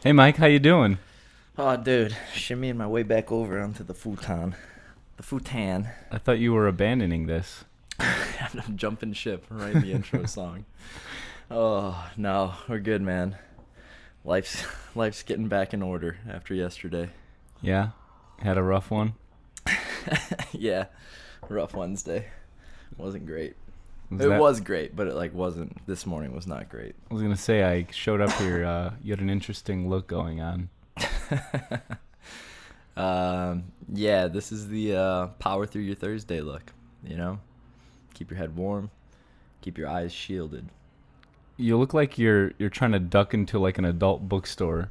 Hey Mike, how you doing? Oh, dude, shimmying my way back over onto the futon. The futon. I thought you were abandoning this. I'm jumping ship right in the intro song. Oh, no, we're good, man. Life's life's getting back in order after yesterday. Yeah? Had a rough one? Yeah, rough Wednesday. Wasn't great. Was It that- was great, but it wasn't. This morning was not great. I was gonna say I showed up here, you had an interesting look going on. Yeah, this is the power through your Thursday look. You know, keep your head warm, keep your eyes shielded. You look like you're trying to duck into like an adult bookstore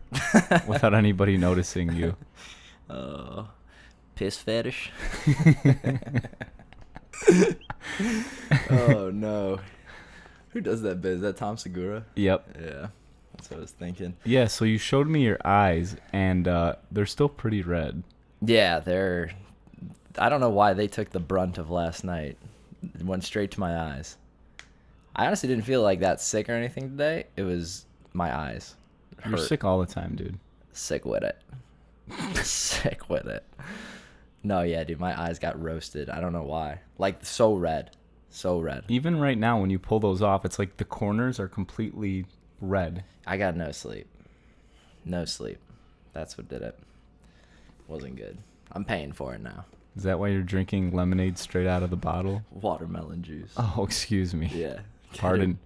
without anybody noticing you. Piss fetish. Oh no, who does that bit? Is that Tom Segura? Yep. Yeah, that's what I was thinking. Yeah, so you showed me your eyes and they're still pretty red. Yeah, they're. I don't know why they took the brunt of last night. It went straight to my eyes. I honestly didn't feel like that sick or anything today. It was my eyes. You're Hurt. sick all the time, dude. Sick with it. Sick with it. No, yeah, dude, my eyes got roasted. I don't know why. Like, so red. So red. Even right now when you pull those off, it's like the corners are completely red. I got no sleep. No sleep. That's what did it. Wasn't good. I'm paying for it now. Is that why you're drinking lemonade straight out of the bottle? Watermelon juice. Oh, excuse me. Yeah. Pardon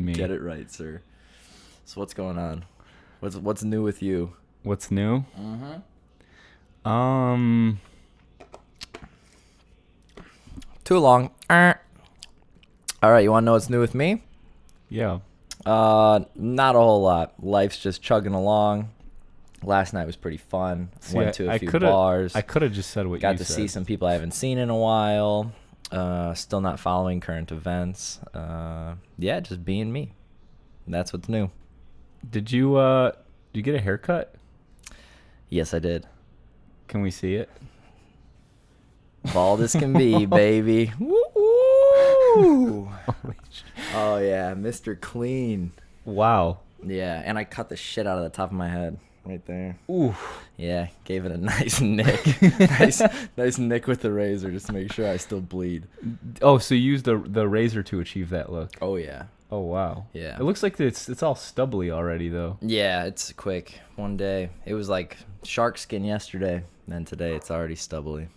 me. Get it right, sir. So what's going on? What's new with you? What's new? Mm-hmm. Too long. All right, you want to know what's new with me? Yeah. Not a whole lot. Life's just chugging along. Last night was pretty fun. See, Went to a few coulda- bars. I could have just said what Got you to said. see some people I haven't seen in a while. Still not following current events. Yeah, just being me. That's what's new. Did you get a haircut? Yes, I did. Can we see it? Bald as can be, baby. Woo! Holy sh- Oh yeah, Mr. Clean. Wow. Yeah, and I cut the shit out of the top of my head right there. Ooh. Yeah, gave it a nice nick. nice nick with the razor just to make sure I still bleed. Oh, so you used the razor to achieve that look. Oh yeah. Oh wow. Yeah. It looks like it's all stubbly already though. Yeah, it's quick. One day. It was like shark skin yesterday, and today it's already stubbly.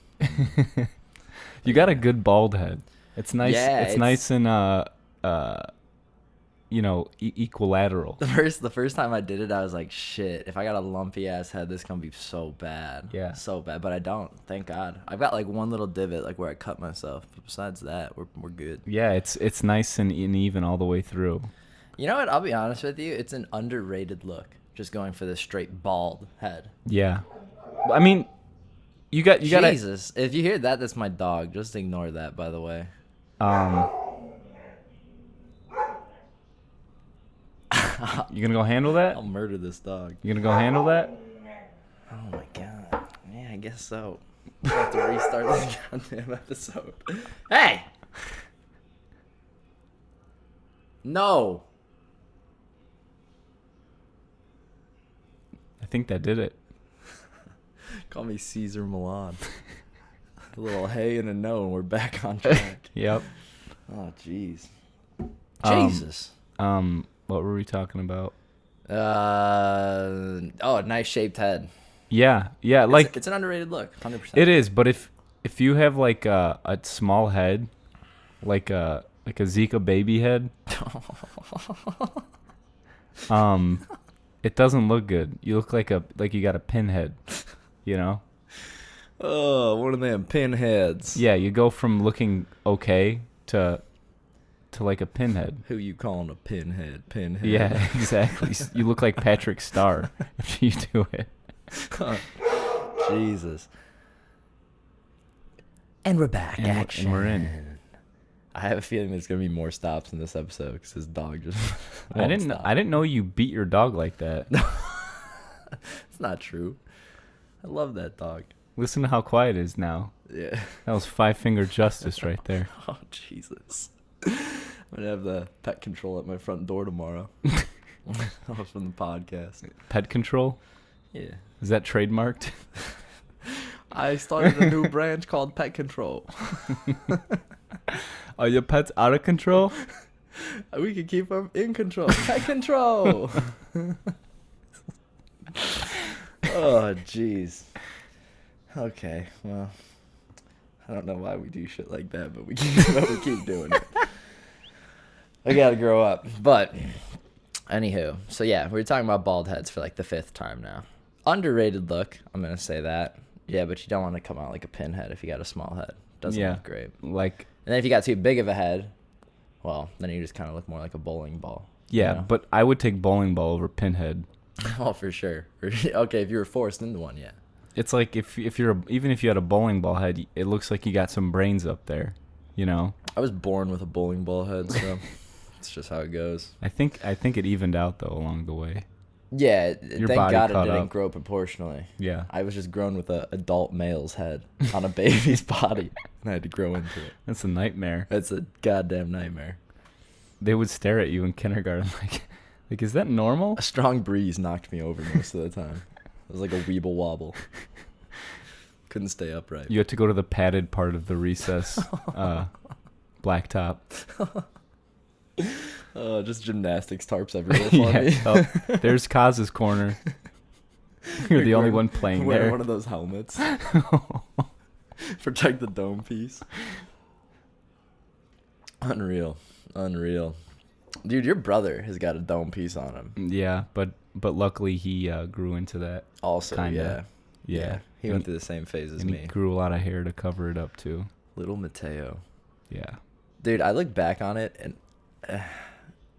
You got a good bald head. It's nice. Yeah, it's nice and equilateral. The first time I did it, I was like, shit, if I got a lumpy ass head, this gonna be so bad. Yeah. So bad. But I don't, thank God. I've got like one little divot like where I cut myself. But besides that, we're good. Yeah, it's nice and even all the way through. You know what? I'll be honest with you, it's an underrated look. Just going for this straight bald head. Yeah. I mean, you got Jesus. If you hear that, that's my dog. Just ignore that, by the way. You gonna go handle that? I'll murder this dog. You gonna go handle that? Oh my god. Yeah, I guess so. I have to restart this goddamn episode. Hey! No. I think that did it. Call me Caesar Milan. A little hey and a no, and we're back on track. Yep. Oh, jeez. Um, Jesus. What were we talking about? Nice shaped head. Yeah, like It's an underrated look, 100%. it is. But if you have like a small head, like a Zika baby head, it doesn't look good. You look like you got a pinhead, you know? Oh, one of them pinheads. Yeah, you go from looking okay to like a pinhead. Who you calling a pinhead? Pinhead. Yeah, exactly. You look like Patrick Starr if you do it. Jesus. And we're back. And Action. we're in. I have a feeling there's gonna be more stops in this episode because his dog just. I didn't know you beat your dog like that. It's not true. I love that dog. Listen to how quiet it is now. Yeah. That was 5-finger justice right there. Oh Jesus. I'm gonna have the pet control at my front door tomorrow. That was from the podcast. Pet control? Yeah. Is that trademarked? I started a new branch called Pet Control. Are your pets out of control? We can keep them in control. Pet Control. Oh, jeez. Okay, well, I don't know why we do shit like that, but we keep doing it. I gotta grow up. But, anywho, so yeah, we were talking about bald heads for like the 5th time now. Underrated look, I'm gonna say that. Yeah, but you don't want to come out like a pinhead if you got a small head. Doesn't look great. Like, and then if you got too big of a head, well, then you just kind of look more like a bowling ball. yeah, You know? but I would take bowling ball over pinhead. Oh, for sure. Okay, if you were forced into one, yeah. It's like if you're even if you had a bowling ball head, it looks like you got some brains up there, you know. I was born with a bowling ball head, so it's just how it goes. I think it evened out though along the way. Yeah, Your thank body God it caught didn't up. grow proportionally. Yeah, I was just grown with a adult male's head on a baby's body, and I had to grow into it. that's a nightmare. It's a goddamn nightmare. They would stare at you in kindergarten like is that normal? A strong breeze knocked me over most of the time. It was like a weeble wobble. Couldn't stay upright. You had to go to the padded part of the recess blacktop. Just gymnastics tarps everywhere for me. Oh, there's Kaz's corner. You're the only one playing Wear there. one of those helmets. Protect the dome piece. Unreal. Dude, your brother has got a dome piece on him. Yeah, but luckily he grew into that. Also, Kinda. yeah. Yeah. He went through the same phase as And me. he grew a lot of hair to cover it up too. Little Mateo. Yeah. Dude, I look back on it and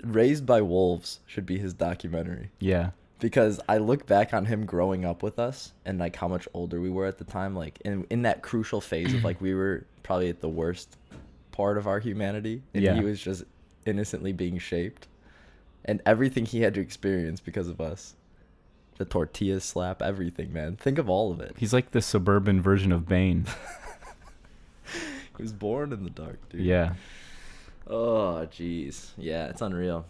Raised by Wolves should be his documentary. Yeah. Because I look back on him growing up with us and like how much older we were at the time, like in that crucial phase of like we were probably at the worst part of our humanity, and Yeah. he was just innocently being shaped, and everything he had to experience because of us. The tortilla slap, everything, man. Think of all of it. He's like the suburban version of Bane. He was born in the dark, dude. Yeah. Oh, jeez. Yeah, it's unreal.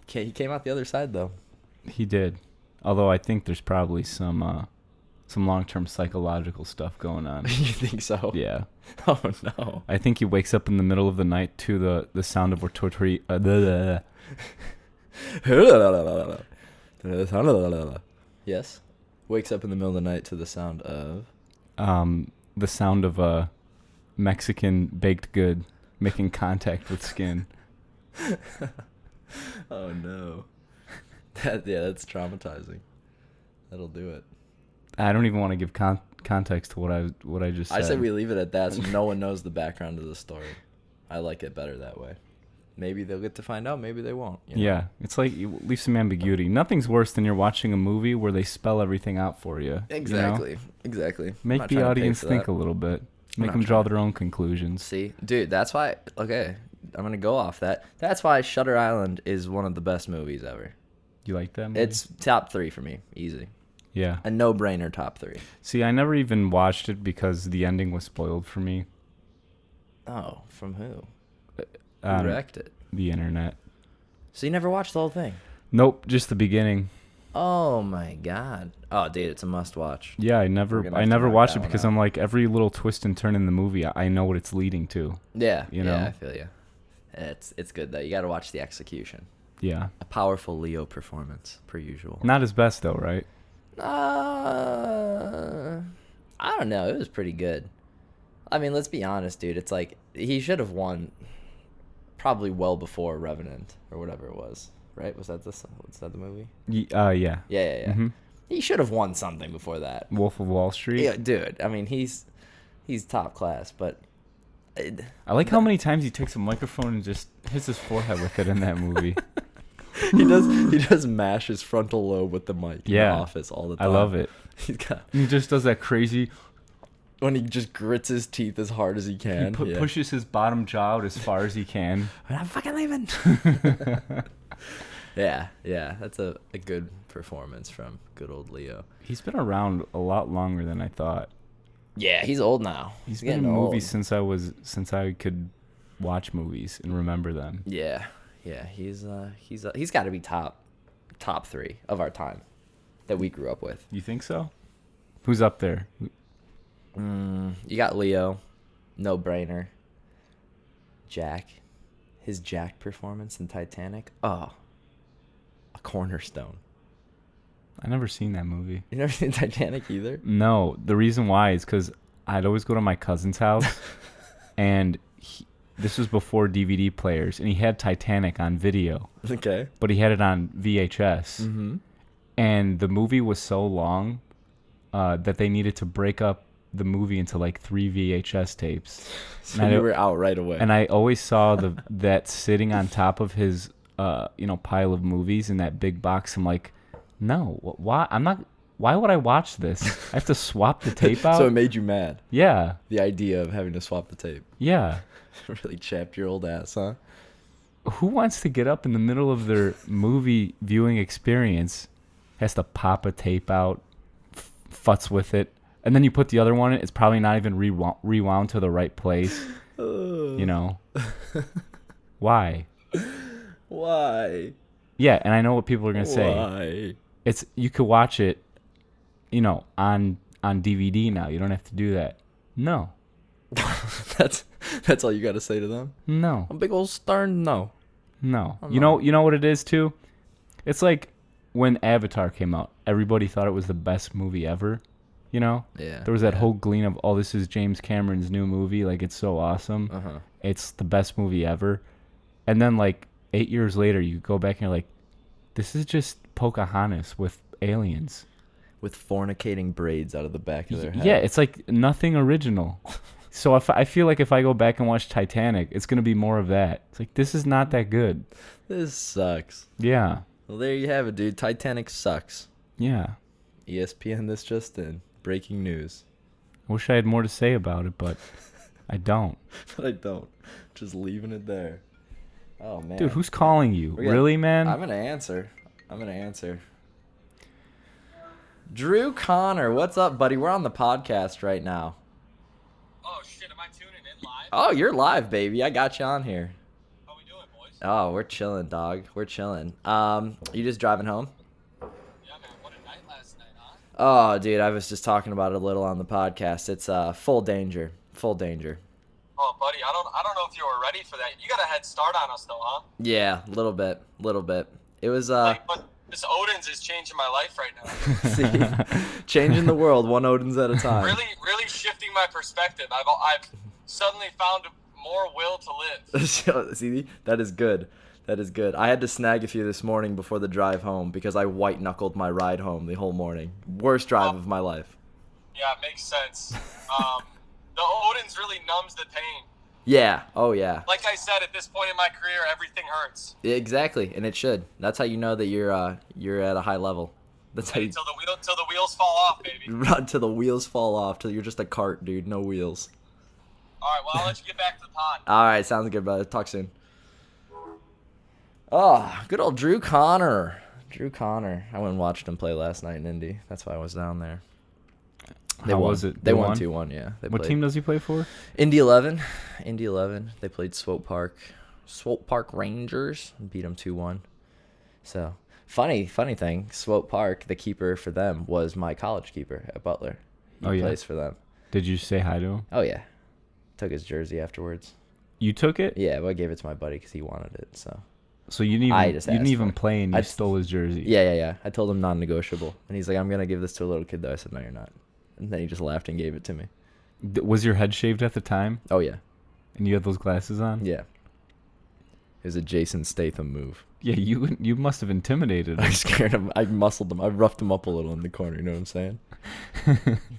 He came out the other side though. He did. Although I think there's probably some long-term psychological stuff going on. You think so? Yeah. Oh no. I think he wakes up in the middle of the night to the sound of a tortilla. Yes. Wakes up in the middle of the night to the sound of The sound of a Mexican baked good making contact with skin. Oh no. That's traumatizing. That'll do it. I don't even want to give context to what I just said. I say we leave it at that so no one knows the background of the story. I like it better that way. Maybe they'll get to find out, maybe they won't. You know? Yeah, it's like you leave some ambiguity. Nothing's worse than you're watching a movie where they spell everything out for you. Exactly. You know? Exactly. I'm Make not the trying to pay audience for think that. a little bit. Make not them draw trying. their own conclusions. See, dude, that's why. Okay, I'm gonna go off that. That's why Shutter Island is one of the best movies ever. You like that movie? It's top 3 for me, easy. Yeah. A no-brainer top 3. See, I never even watched it because the ending was spoiled for me. Oh, from who? Who Um, wrecked it? The internet. So you never watched the whole thing? Nope, just the beginning. Oh my god. Oh, dude, it's a must-watch. Yeah, I We're never gonna have to never knock watched that it one because out. I'm like every little twist and turn in the movie, I know what it's leading to. Yeah, You yeah, know? I feel you. It's good though. You got to watch the execution. Yeah. A powerful Leo performance, per usual. Not his best though, right? I don't know. It was pretty good. I mean, let's be honest, dude. It's like he should have won probably well before Revenant or whatever it was, right? Was that the movie? Yeah. Yeah. hmm He should have won something before that. Wolf of Wall Street. Yeah, dude. I mean, he's top class, but I like how many times he takes a microphone and just hits his forehead with it in that movie. he does mash his frontal lobe with the mic in Yeah. the office all the I time. love it. He's got He just does that crazy. when he just grits his teeth as hard as he can. He pushes his bottom jaw out as far as he can. I'm fucking leaving. Yeah, that's a good performance from good old Leo. He's been around a lot longer than I thought. Yeah, he's old now. He's been in getting movies old. since I could watch movies and remember them. Yeah, he's got to be top top 3 of our time that we grew up with. You think so? Who's up there? You got Leo, no brainer. Jack, his Jack performance in Titanic. Oh, a cornerstone. I never seen that movie. You never seen Titanic either? No, the reason why is because I'd always go to my cousin's house, and this was before DVD players, and he had Titanic on video. Okay. But he had it on VHS. Mm-hmm. And the movie was so long that they needed to break up the movie into like 3 VHS tapes. So you were out right away. And I always saw that sitting on top of his pile of movies in that big box. I'm like, no, why? Why would I watch this? I have to swap the tape out. So it made you mad. Yeah. The idea of having to swap the tape. Yeah. Really chapped your old ass, huh? Who wants to get up in the middle of their movie viewing experience, has to pop a tape out, futz with it, and then you put the other one in, it's probably not even rewound to the right place. You know? Why? Why? Yeah, and I know what people are going to say. Why? You could watch it, on DVD now. You don't have to do that. No. That's all you got to say to them? No. A big old stern no. No. You know what it is too? It's like when Avatar came out, everybody thought it was the best movie ever. Yeah. There was that whole gleam of, oh, this is James Cameron's new movie, like it's so awesome. Uh-huh. It's the best movie ever. And then like 8 years later, you go back and you're like, this is just Pocahontas with aliens. With fornicating braids out of the back of their head. Yeah, it's like nothing original. So I feel like if I go back and watch Titanic, it's going to be more of that. It's like, this is not that good. This sucks. Yeah. Well, there you have it, dude. Titanic sucks. Yeah. ESPN this just in. Breaking news. I wish I had more to say about it, but I don't. But I don't. Just leaving it there. Oh, man. Dude, who's calling you? Really, man? I'm going to answer. Drew Connor, what's up, buddy? We're on the podcast right now. Oh, shit. Am I tuning in live? Oh, you're live, baby. I got you on here. How we doing, boys? Oh, we're chilling, dog. We're chilling. You just driving home? Yeah, man. What a night last night, huh? Oh, dude, I was just talking about it a little on the podcast. It's full danger. Full danger. Oh, buddy, I don't know if you were ready for that. You got a head start on us, though, huh? Yeah, a little bit. It was But this Odin's is changing my life right now. see, changing the world one Odin's at a time. Really shifting my perspective. I've suddenly found more will to live. See, that is good. That is good. I had to snag a few this morning before the drive home because I white knuckled my ride home the whole morning. Worst drive of my life. Yeah, it makes sense. The Odin's really numbs the pain. Yeah. Oh yeah. Like I said, at this point in my career, everything hurts. Exactly, and it should. That's how you know that you're at a high level. That's how you Till the wheels fall off, baby. run till the wheels fall off, till you're just a cart, dude. No wheels. All right, well, I'll let you get back to the pod. All right, sounds good, brother. Talk soon. Oh, good old Drew Connor. I went and watched him play last night in Indy. That's why I was down there. How was it? They won 2-1, yeah. What team does he play for? Indy 11. They played Swope Park Rangers, beat them 2-1. So, funny thing, Swope Park, the keeper for them was my college keeper at Butler. He plays for them. Did you say hi to him? Oh, yeah. Took his jersey afterwards. You took it? Yeah, but I gave it to my buddy because he wanted it, so. So you didn't even play and you stole his jersey? Yeah. I told him non-negotiable. And he's like, I'm going to give this to a little kid, though. I said, no, you're not. And then he just laughed and gave it to me. Was your head shaved at the time? Oh, yeah. And you had those glasses on? Yeah. It was a Jason Statham move. Yeah, you must have intimidated him. I scared him. I muscled him. I roughed him up a little in the corner. You know what I'm saying?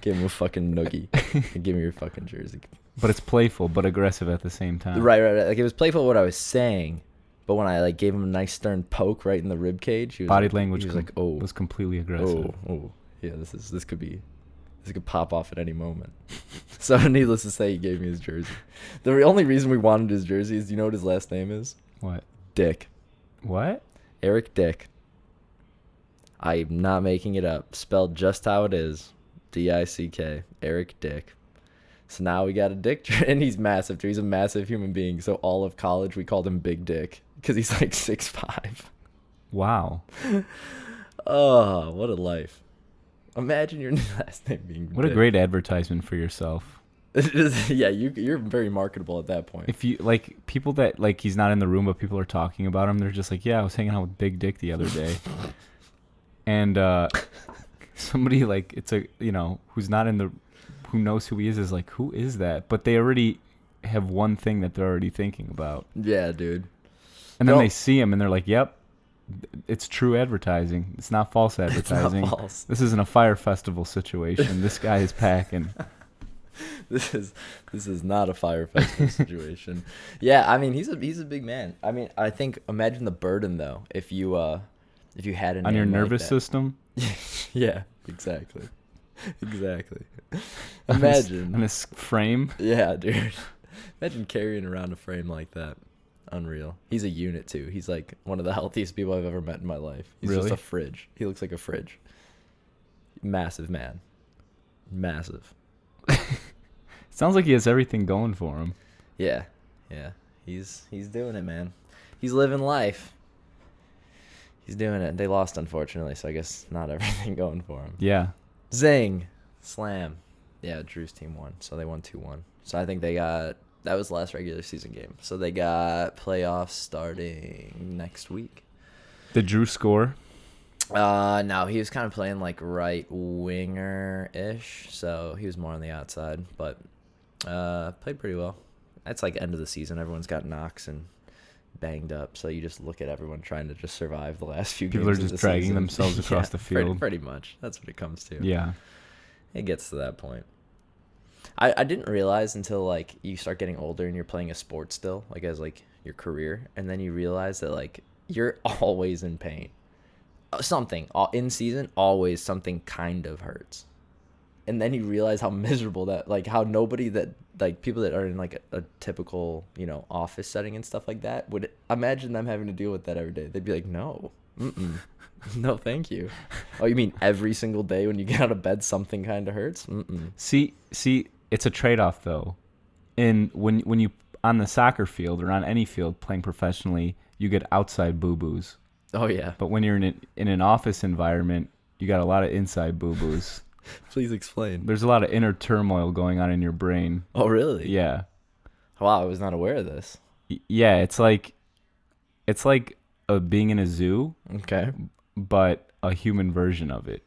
Gave him a fucking noogie. Give me your fucking jersey. But it's playful, but aggressive at the same time. Right. Like, it was playful what I was saying. But when I gave him a nice stern poke right in the rib cage, he was body language was completely aggressive. Oh. Yeah, this could pop off at any moment. So needless to say, he gave me his jersey. The only reason we wanted his jersey is, do you know what his last name is? What? Dick. What? Eric Dick. I'm not making it up. Spelled just how it is. D-I-C-K. Eric Dick. So now we got a Dick, and he's massive too. He's a massive human being. So all of college we called him Big Dick because he's like 6'5". Wow. Oh, what a life. Imagine your last name being What a Dick. great advertisement for yourself. Yeah, you're very marketable at that point. If you like people that like he's not in the room but people are talking about him, they're just like, yeah, I was hanging out with Big Dick the other day. And somebody like it's a who's not in the who knows who he is like, who is that? But they already have one thing that they're already thinking about. Yeah, dude. And then they see him and they're like, yep, it's true advertising. It's not false advertising. It's not false. This isn't a Fire Festival situation. This guy is packing. This is not a Fire Festival situation. Yeah, I mean he's a big man. I mean I think imagine the burden though if you had a On your name like nervous that. system. Yeah, exactly. Imagine on his frame. Yeah, dude. Imagine carrying around a frame like that. Unreal. He's a unit too. He's like one of the healthiest people I've ever met in my life. He's Really? just a fridge. He looks like a fridge. Massive man. Massive. Sounds like he has everything going for him. Yeah. He's doing it, man. He's living life. He's doing it. They lost, unfortunately, so I guess not everything going for him. Yeah. Zing. Slam. Yeah, Drew's team won, so they won 2-1. So I think that was the last regular season game. So they got playoffs starting next week. Did Drew score? No, he was kind of playing like right winger-ish, so he was more on the outside, but played pretty well. That's like end of the season. Everyone's got knocks and banged up, so you just look at everyone trying to just survive the last few People games. are of just the dragging season. themselves across the field. Pretty much. That's what it comes to. Yeah. It gets to that point. I didn't realize until like you start getting older and you're playing a sport still, like as like your career, and then you realize that like you're always in pain. Something in season, always something kind of hurts, and then you realize how miserable that, like how nobody that like people that are in like a typical office setting and stuff like that would imagine them having to deal with that every day. They'd be like, no, no, thank you. Oh, you mean every single day when you get out of bed something kind of hurts? See, it's a trade-off though. When you on the soccer field or on any field playing professionally, you get outside boo-boos. Oh yeah. But when you're in an office environment, you got a lot of inside boo-boos. Please explain. There's a lot of inner turmoil going on in your brain. Oh really? Yeah. Wow, I was not aware of this. Yeah, it's like being in a zoo, Okay. but a human version of it.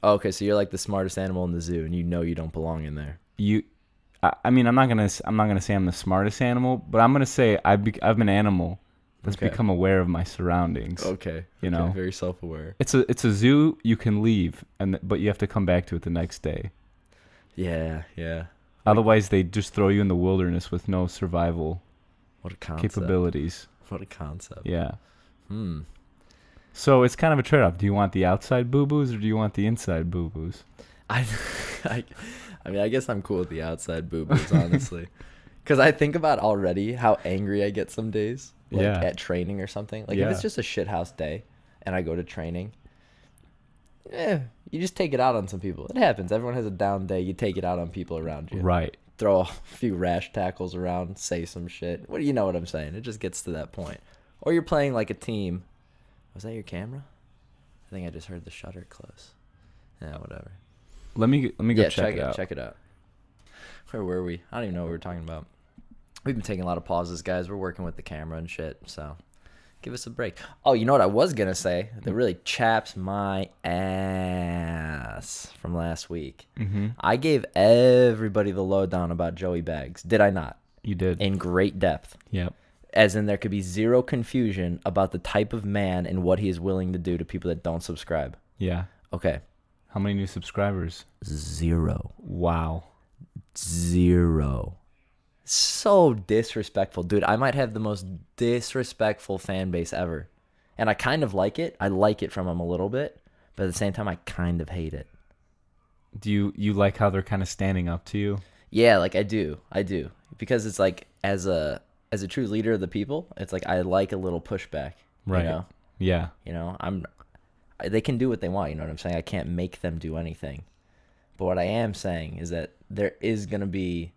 Oh, okay, so you're like the smartest animal in the zoo, and you don't belong in there. I mean, I'm not gonna say I'm the smartest animal, but I'm gonna say I'm an animal that's Okay. become aware of my surroundings. Okay. You know? very self-aware. It's a zoo you can leave, but you have to come back to it the next day. Yeah. Otherwise, they just throw you in the wilderness with no survival What a concept. capabilities. What a concept. Yeah. Hmm. So it's kind of a trade-off. Do you want the outside boo-boos or do you want the inside boo-boos? I mean, I guess I'm cool with the outside boo-boos, honestly. Because I think about already how angry I get some days, like Yeah. at training or something. Like Yeah. if it's just a shithouse day and I go to training, you just take it out on some people. It happens. Everyone has a down day. You take it out on people around you. Right. Throw a few rash tackles around, say some shit. You know what I'm saying? It just gets to that point. Or you're playing like a team. Was that your camera? I think I just heard the shutter close. Yeah, whatever. Let me go check it out. Check it out. Where were we? I don't even know what we were talking about. We've been taking a lot of pauses, guys. We're working with the camera and shit, so give us a break. Oh, you know what I was going to say that really chaps my ass from last week? Mm-hmm. I gave everybody the lowdown about Joey Baggs. Did I not? You did. In great depth. Yep. As in there could be zero confusion about the type of man and what he is willing to do to people that don't subscribe. Yeah. Okay. How many new subscribers? 0. Wow. 0. So disrespectful. Dude, I might have the most disrespectful fan base ever. And I kind of like it. I like it from him a little bit. But at the same time, I kind of hate it. Do you like how they're kind of standing up to you? Yeah, like I do. Because it's like, as a true leader of the people, it's like I like a little pushback. Right. You know? Yeah. You know, they can do what they want, you know what I'm saying? I can't make them do anything. But what I am saying is that there is going to be,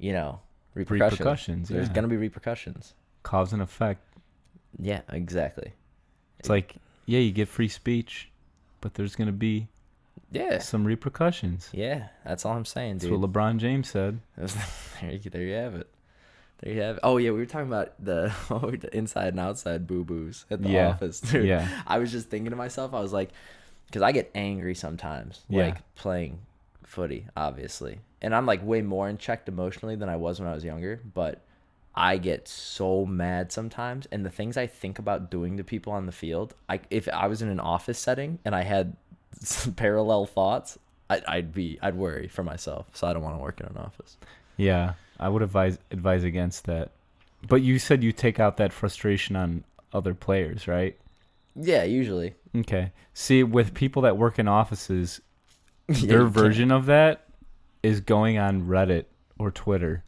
repercussions. Repercussions, There's yeah. going to be repercussions. Cause and effect. Yeah, exactly. It's like, yeah, you get free speech, but there's gonna be Yeah. some repercussions. Yeah, that's all I'm saying, That's dude. what LeBron James said. There you have it. There you have it. Oh yeah, we were talking about the inside and outside boo boos at the office, dude. Yeah. I was just thinking to myself, I was like, because I get angry sometimes, Yeah. like playing footy, obviously, and I'm like way more in check emotionally than I was when I was younger. But I get so mad sometimes, and the things I think about doing to people on the field, if I was in an office setting and I had some parallel thoughts, I'd worry for myself. So I don't want to work in an office. Yeah, I would advise against that. But you said you take out that frustration on other players, right? Yeah, usually. Okay. See, with people that work in offices, Yeah, their you version of that is going on Reddit or Twitter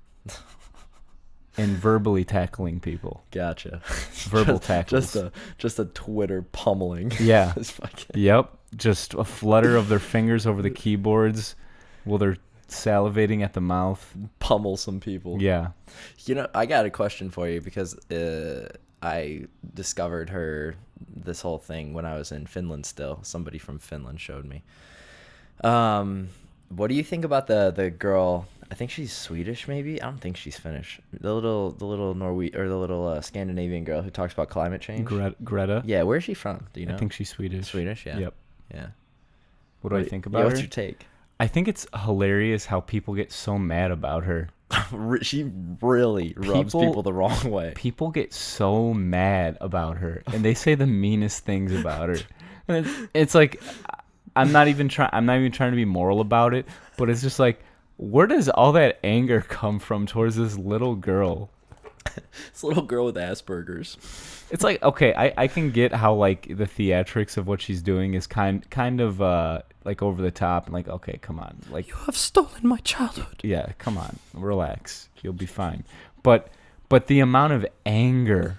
and verbally tackling people. Gotcha. Verbal tackles. Just a Twitter pummeling. Yeah. It's fucking... Yep. Just a flutter of their fingers over the keyboards while they're salivating at the mouth. Pummel some people. Yeah. You know, I got a question for you because I discovered this whole thing when I was in Finland still. Somebody from Finland showed me. What do you think about the girl? I think she's Swedish, maybe. I don't think she's Finnish. The little Scandinavian girl who talks about climate change. Greta? Yeah, where's she from? Do you know? I think she's Swedish. Swedish, yeah. Yep. Yeah. What do I think about What's her? your take? I think it's hilarious how people get so mad about her. She really rubs people the wrong way. People get so mad about her, and they say the meanest things about her. And it's like, I'm not even trying to be moral about it, but it's just like, where does all that anger come from towards this little girl? This little girl with Asperger's. It's like, okay, I can get how like the theatrics of what she's doing is kind of like over the top and like, okay, come on, like, You have stolen my childhood. yeah, come on, relax, you'll be fine. But the amount of anger,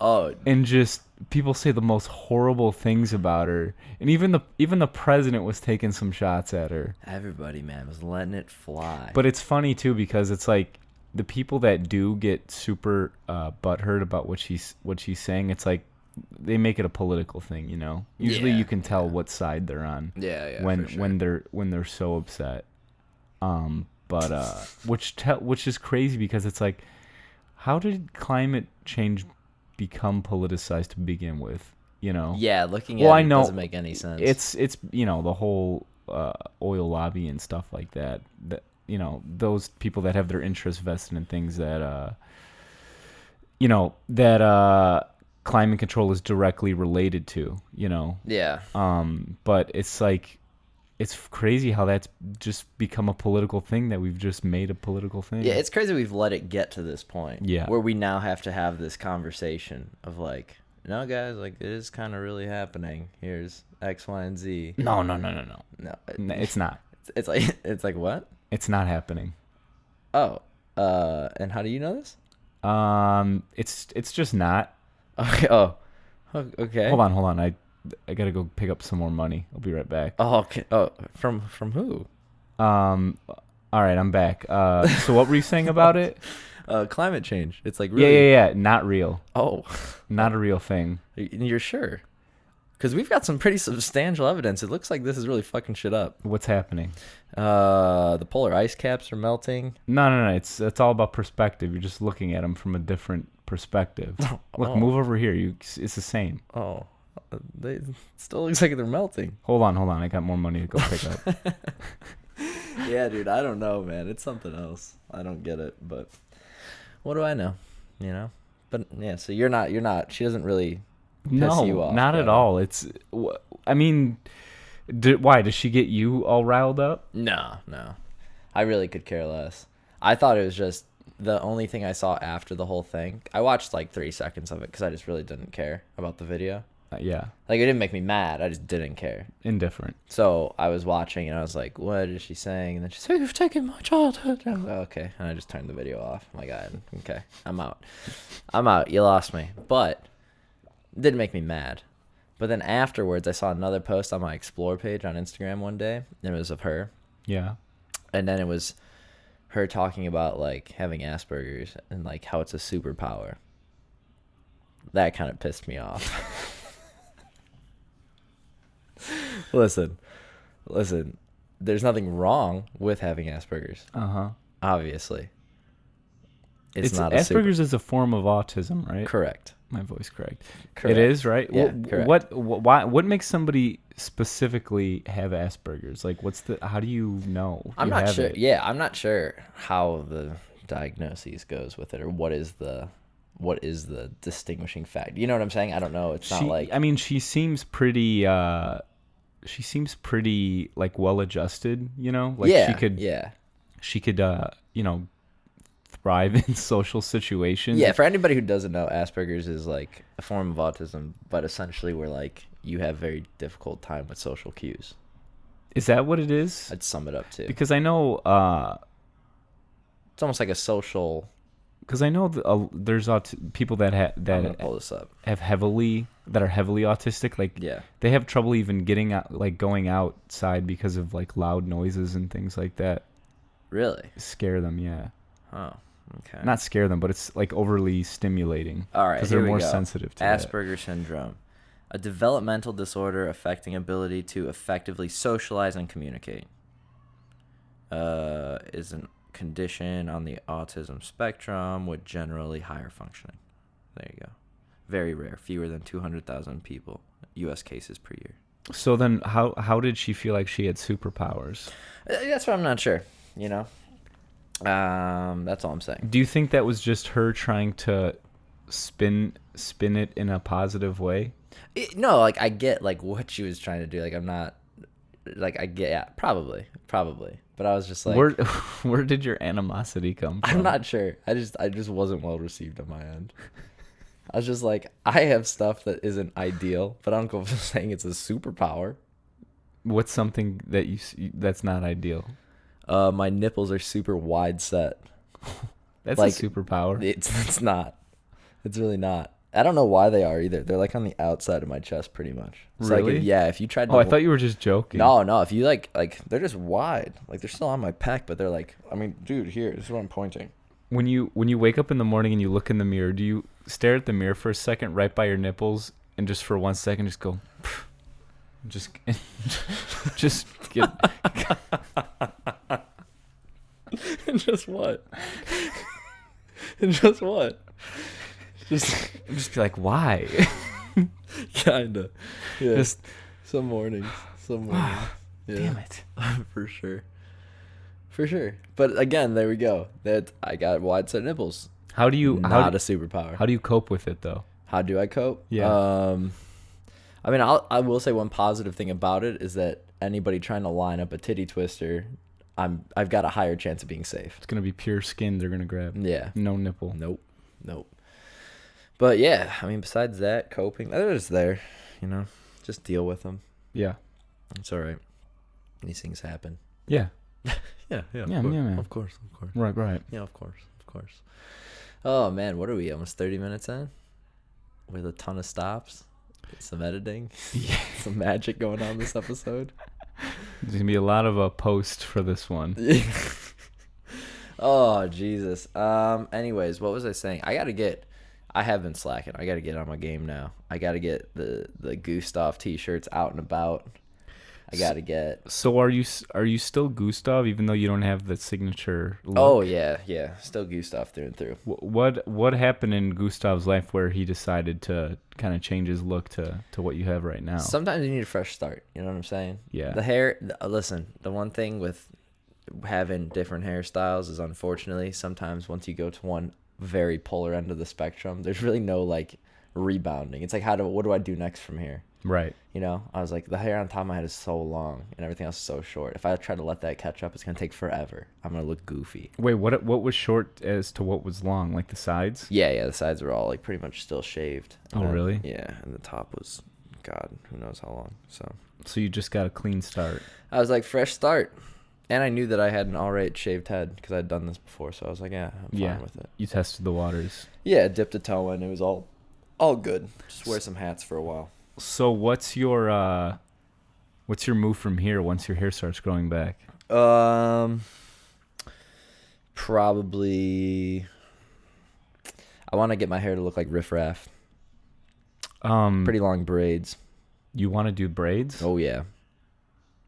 and just people say the most horrible things about her, and even the president was taking some shots at her. Everybody, man, was letting it fly. But it's funny too because it's like the people that do get super butthurt about what she's saying, it's like they make it a political thing, you know. Usually you can tell what side they're on. Yeah, when for sure. when they're so upset. Which is crazy because it's like, how did climate change become politicized to begin with? You know. Yeah, looking at it doesn't make any sense. It's you know, the whole oil lobby and stuff like that. That, you know, those people that have their interests vested in things that climate control is directly related to, you know. Yeah. But it's like, it's crazy how that's just become a political thing, that we've just made a political thing. Yeah, it's crazy we've let it get to this point. Yeah. Where we now have to have this conversation of like, no, guys, like, it is kind of really happening. Here's X, Y, and Z. No, it's not. It's like what? It's not happening. Oh, and how do you know this? It's just not. Okay. Oh, okay. Hold on. I gotta go pick up some more money. I'll be right back. Oh, okay. Oh, from who? All right, I'm back. So what were you saying about it? Climate change. It's like really... Yeah. Not real. Oh, not a real thing. You're sure? Because we've got some pretty substantial evidence. It looks like this is really fucking shit up. What's happening? The polar ice caps are melting. No. It's all about perspective. You're just looking at them from a different perspective. Look, move over here. It's the same. Oh, they still looks like they're melting. Hold on. I got more money to go pick up. Yeah, dude. I don't know, man. It's something else. I don't get it, but what do I know? You know. But yeah. So you're not. She doesn't really. No, you off, not at all. It's, I mean, why does she get you all riled up? No. I really could care less. I thought it was just the only thing I saw after the whole thing. I watched like 3 seconds of it because I just really didn't care about the video. Yeah. Like, it didn't make me mad. I just didn't care. Indifferent. So I was watching and I was like, what is she saying? And then she said, you've taken my childhood. And I was like, okay. And I just turned the video off. I'm like, okay, I'm out. You lost me. But it didn't make me mad. But then afterwards, I saw another post on my Explore page on Instagram one day. And it was of her. Yeah. And then it was her talking about, like, having Asperger's and, like, how it's a superpower. That kind of pissed me off. Listen. There's nothing wrong with having Asperger's. Obviously, it's not a Asperger's is a form of autism, right? Correct. My voice correct. Correct. It is, right? Yeah, correct. What makes somebody specifically have Asperger's? Like, how do you know? I'm you not have sure. it? Yeah, I'm not sure how the diagnosis goes with it, or what is the distinguishing fact. You know what I'm saying? I don't know. It's not like. I mean, she seems pretty. She seems pretty like well adjusted. You know, like Yeah. she could. Yeah. She could. Thrive in social situations. Yeah, for anybody who doesn't know, Asperger's is like a form of autism, but essentially where like you have very difficult time with social cues. Is that what it is? I'd sum it up to. Because I know. It's almost like a social. Because I know there's people that I'm gonna pull this up. that are heavily autistic. Like Yeah. they have trouble even getting out, like going outside because of like loud noises and things like that. Really? Scare them, yeah. Oh, okay. Not scare them, but it's like overly stimulating. All right, because here they're we more go. sensitive to Asperger's syndrome, a developmental disorder affecting ability to effectively socialize and communicate. Is a condition on the autism spectrum with generally higher functioning. There you go. Very rare, fewer than 200,000 people, U.S. cases per year. So then, how did she feel like she had superpowers? That's what I'm not sure. You know. That's all I'm saying. Do you think that was just her trying to spin it in a positive way? No, like I get like what she was trying to do. Like I'm not like I get yeah, probably. But I was just like where did your animosity come from? I'm not sure. I just wasn't well received on my end. I was just like I have stuff that isn't ideal, but I don't go saying it's a superpower. What's something that that's not ideal? My nipples are super wide set. That's like, a superpower. It's not. It's really not. I don't know why they are either. They're like on the outside of my chest pretty much. It's really? Like if you tried to... Oh, I thought you were just joking. No, if you like they're just wide. Like they're still on my pec, but they're like, I mean, dude, here, this is what I'm pointing. When you wake up in the morning and you look in the mirror, do you stare at the mirror for a second right by your nipples and just for 1 second just go just get And just what? And just what? just be like, why? Kinda. Yeah. Just some mornings. Yeah. Damn it. For sure. But again, there we go. That I got wide set nipples. How do you not a superpower. How do you cope with it though? How do I cope? Yeah. I mean, I will say one positive thing about it is that anybody trying to line up a titty twister, I've got a higher chance of being safe. It's gonna be pure skin they're gonna grab. Yeah. No nipple. Nope. But yeah, I mean, besides that, coping, they're just there, you know, just deal with them. Yeah. It's all right. These things happen. Yeah. Yeah. Man. Of course. Right. Yeah, of course. Oh man, what are we? Almost 30 minutes in, with a ton of stops, some editing, some magic going on this episode. There's gonna be a lot of a post for this one. Oh Jesus. Anyways, what was I saying? I have been slacking. I gotta get on my game now. I gotta get the Gustav t-shirts out and about. I gotta get. So are you still Gustav even though you don't have the signature look? Oh yeah, still Gustav through and through. What happened in Gustav's life where he decided to kind of change his look to what you have right now? Sometimes you need a fresh start. You know what I'm saying? Yeah. The hair. Listen, the one thing with having different hairstyles is unfortunately sometimes once you go to one very polar end of the spectrum, there's really no like rebounding. It's like what do I do next from here? Right. You know, I was like, the hair on top of my head is so long and everything else is so short. If I try to let that catch up, it's gonna take forever. I'm gonna look goofy. Wait, what was short as to what was long? Like the sides? Yeah, the sides were all like pretty much still shaved. Oh, really? Yeah, and the top was, God, who knows how long. So you just got a clean start. I was like, fresh start. And I knew that I had an alright shaved head because I'd done this before. So I was like, yeah, I'm fine with it. You tested the waters. Yeah, dipped a toe in. It was all good. Just wear some hats for a while. So what's your move from here once your hair starts growing back? Probably I want to get my hair to look like Riff Raff. Pretty long braids. You want to do braids? Oh yeah.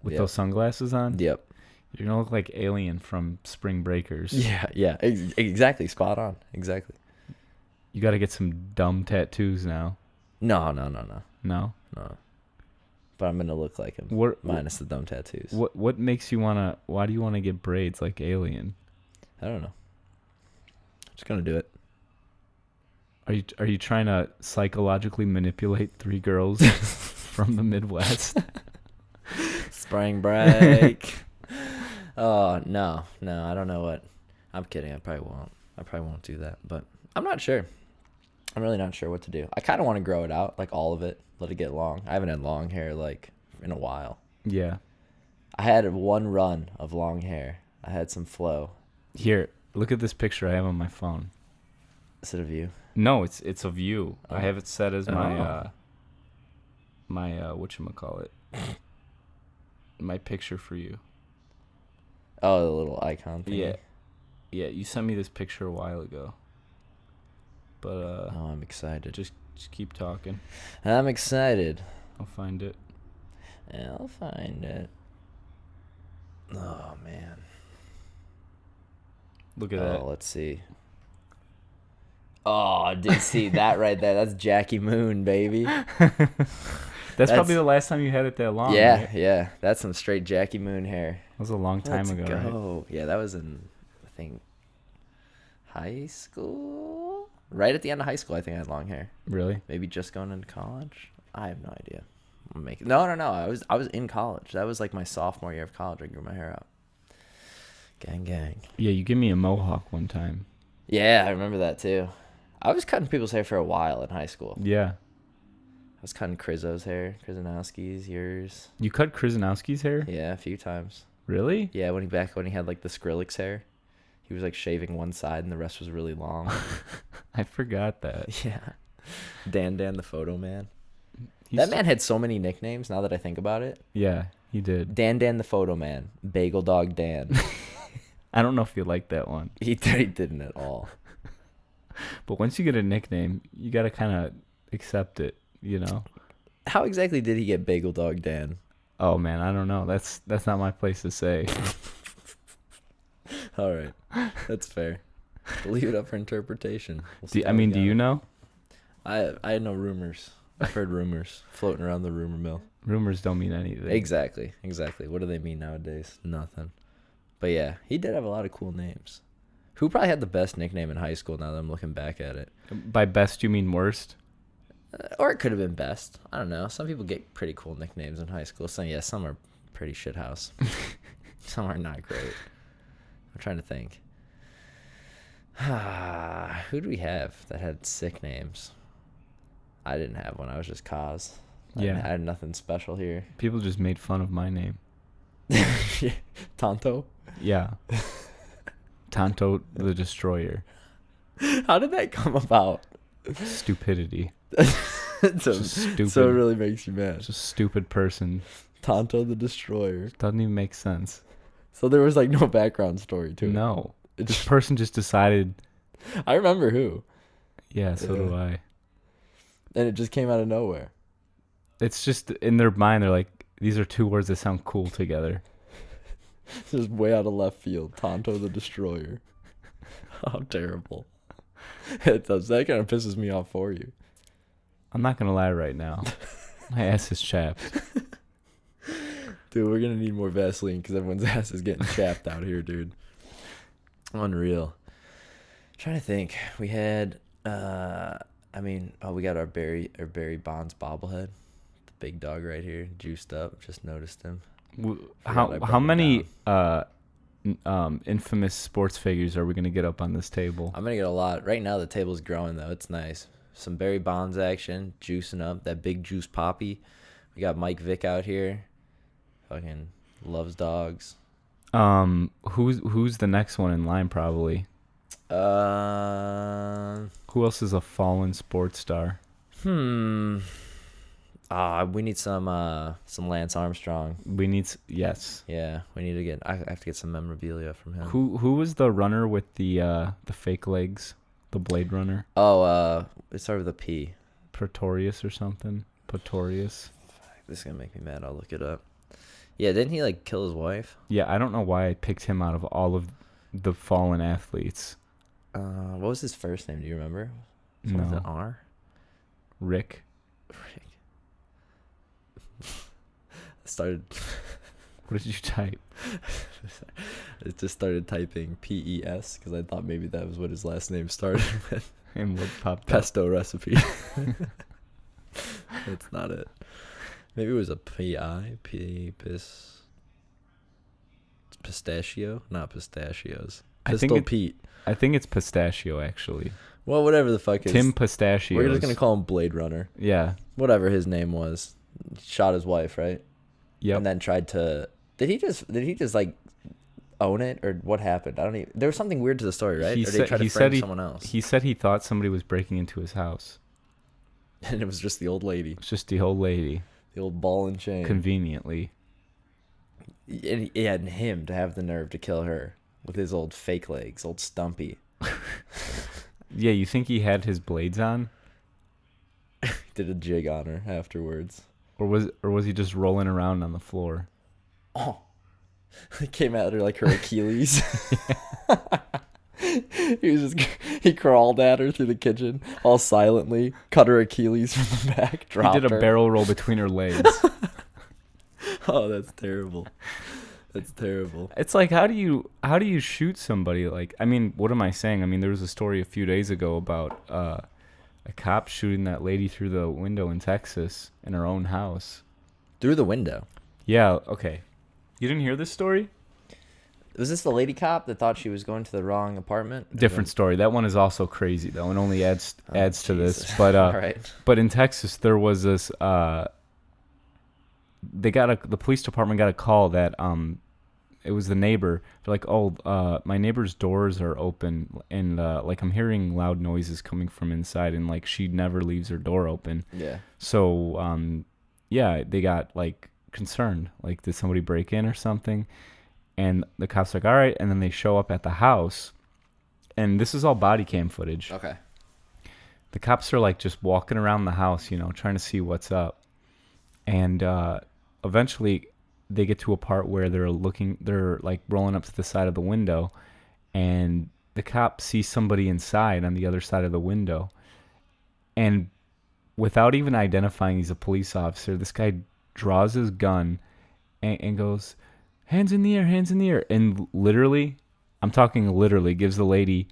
with Yep. those sunglasses on. Yep. You're gonna look like Alien from Spring Breakers. Yeah. Exactly. Spot on. Exactly. You got to get some dumb tattoos now. No. No. But I'm gonna look like him. What? Minus the dumb tattoos. What makes you wanna? Why do you want to get braids like Alien? I don't know. Just gonna do it. Are you trying to psychologically manipulate 3 girls from the Midwest? Spring break. Oh no, I don't know what. I'm kidding. I probably won't do that. But I'm not sure. I'm really not sure what to do. I kind of want to grow it out, like all of it. Let it get long. I haven't had long hair like in a while. Yeah. I had one run of long hair. I had some flow. Here, look at this picture I have on my phone. Is it of you? No, it's of you. Oh. I have it set as my Oh. my whatchamacallit. My picture for you. Oh, the little icon thing. Yeah. Yeah, you sent me this picture a while ago. But Oh, I'm excited. just keep talking. I'm excited. I'll find it. Yeah, I'll find it. Oh man. Look at Oh, let's see. Oh, did see that right there? That's Jackie Moon, baby. that. That's probably the last time you had it that long. Yeah, right? yeah. That's some straight Jackie Moon hair. That was a long time Let's ago, right? go. Yeah, that was in, I think, high school. Right at the end of high school, I think I had long hair. Really? Maybe just going into college. I have no idea. No. I was in college. That was like my sophomore year of college. I grew my hair out. Gang. Yeah, you gave me a mohawk one time. Yeah, I remember that too. I was cutting people's hair for a while in high school. Yeah. I was cutting Krizzo's hair, Krizanowski's, yours. You cut Krasinowski's hair? Yeah, a few times. Really? Yeah, when he had like the Skrillex hair, he was like shaving one side and the rest was really long. I forgot that. Yeah, Dan the Photo Man. He's- That man had so many nicknames. Now that I think about it, Yeah, he did. Dan the Photo Man, Bagel Dog Dan. I don't know if you like that one. He didn't at all. But once you get a nickname, you got to kind of accept it, you know? How exactly did he get Bagel Dog Dan? Oh, man, I don't know. That's not my place to say. All right, that's fair. We'll leave it up for interpretation. We'll see Do how we you got it. know? I know rumors. I've heard rumors floating around the rumor mill. Rumors don't mean anything. Exactly. What do they mean nowadays? Nothing. But yeah, he did have a lot of cool names. Who probably had the best nickname in high school now that I'm looking back at it? By best, you mean worst? Or it could have been best. I don't know. Some people get pretty cool nicknames in high school. Some are pretty shithouse. Some are not great. I'm trying to think. Who do we have that had sick names? I didn't have one. I was just Kaz. Yeah. I had nothing special here. People just made fun of my name. Tonto? Yeah. Tonto the Destroyer. How did that come about? Stupidity. Just stupid. So it really makes you mad. Just a stupid person. Tonto the Destroyer. Doesn't even make sense. So there was like no background story to it. No. It This just- person just decided, I remember who. yeah, so do Yeah. I. And it just came out of nowhere. It's just in their mind, they're like, these are 2 words that sound cool together. Just way out of left field. Tonto the Destroyer. How terrible. It does. That kind of pisses me off for you. I'm not going to lie right now. My ass is chapped. Dude, we're going to need more Vaseline because everyone's ass is getting chapped out here, dude. Unreal. Trying to think. We had, we got our Barry Bonds bobblehead. The big dog right here, juiced up. Just noticed him. Forgot I How brought him many infamous sports figures are we going to get up on this table? I'm going to get a lot. Right now, the table's growing, though. It's nice. Some Barry Bonds action, juicing up. That big juice poppy. We got Mike Vick out here. Fucking loves dogs. Who's the next one in line probably? Who else is a fallen sports star? We need some Lance Armstrong. We need yes. Yeah, we need to get. I have to get some memorabilia from him. Who was the runner with the fake legs? The Blade Runner? It started with a P. Pretorius or something? Pretorius. This is gonna make me mad. I'll look it up. Yeah, didn't he like kill his wife? Yeah, I don't know why I picked him out of all of the fallen athletes. What was his first name? Do you remember? Something with an No. R. Rick. Rick. Started. What did you type? I just started typing PES because I thought maybe that was what his last name started with. And what popped up? Pesto recipe. That's not it. Maybe it was a pistachio, not pistachios. Pistol Pete. I think it's pistachio, actually. Well, whatever the fuck is. Tim Pistachios. We're just gonna call him Blade Runner. Yeah. Whatever his name was. Shot his wife, right? Yep. And then tried to. Did he just like own it, or what happened? I don't even. There was something weird to the story, right? Or did he try to frame someone else? He said he thought somebody was breaking into his house. And it was just the old lady. It's just the old lady. The old ball and chain. Conveniently. And he had him to have the nerve to kill her with his old fake legs, old Stumpy. Yeah, you think he had his blades on? Did a jig on her afterwards. Or was he just rolling around on the floor? Oh. He came at her like her Achilles. He crawled at her through the kitchen all silently, cut her Achilles from the back, dropped her. He did a barrel roll between her legs. Oh, that's terrible. That's terrible. It's like, how do you shoot somebody? Like, I mean, what am I saying? I mean, there was a story a few days ago about a cop shooting that lady through the window in Texas in her own house. Through the window? Yeah, okay. You didn't hear this story? Was this the lady cop that thought she was going to the wrong apartment? Different story. That one is also crazy, though, and only adds to this. But All right. But in Texas, there was this. The police department got a call that it was the neighbor. They're like, oh, my neighbor's doors are open, and like I'm hearing loud noises coming from inside, and like she never leaves her door open. Yeah. So yeah, they got like concerned, like did somebody break in or something? And the cops are like, all right, and then they show up at the house, and this is all body cam footage. Okay. The cops are like just walking around the house, trying to see what's up, and eventually they get to a part where they're like rolling up to the side of the window, and the cop sees somebody inside on the other side of the window, and without even identifying he's a police officer, this guy draws his gun and goes, hands in the air, and literally, I'm talking literally, gives the lady